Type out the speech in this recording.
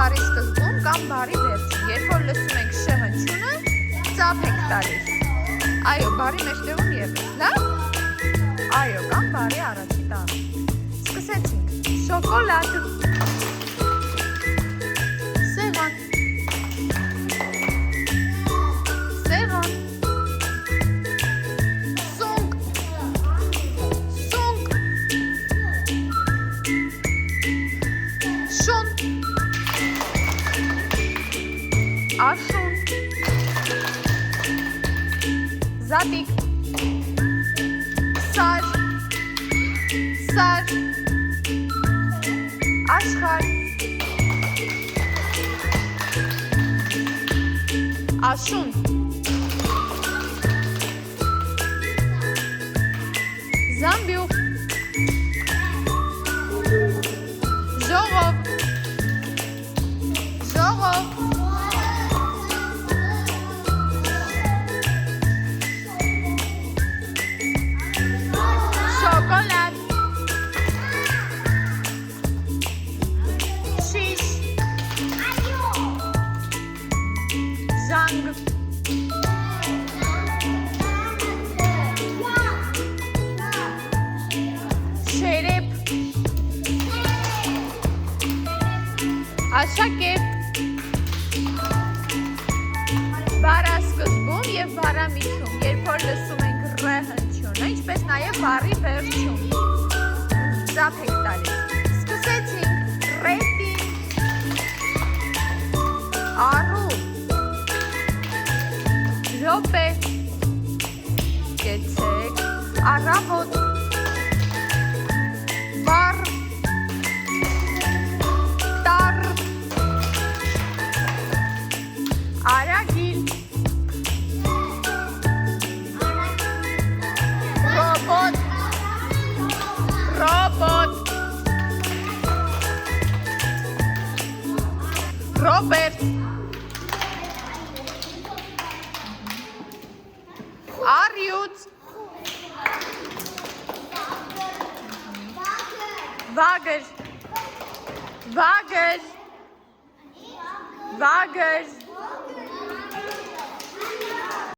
բարի սկզբում կամ բարի վերջում։ Երբ որ լսում ենք շ հնչյունը, ծափ ենք տալիս։ Այո, բարի մեջտեղում ևս, լավ։ Այո, կամ բարի առաջի տառը։ Սկսեցինք։ Շոկոլադ, սեղան, սեղան, սունկ, սունկ, շուն, աշուն, զատիկ, սար, սար, աշխար, աշուն, զամբյուղ, ժողով, ժողով, շոկոլադ, շիշ, ժանգ, շերեփ, աշակերտ, բառասկզբում և բառամիջում, երբ որ լսում ենք ռ հնչյունը, ինչպես նաև բառի վերջում, ծափ ենք տալիս։ Սկսեցինք ռետի, առու, րոպե, կեցեք, առավոտ, վառ, տառ, արագիլ, ռոբոտ, ռոբոտ, ռոբերտ, առյուծ, վագր, վագր, վագր,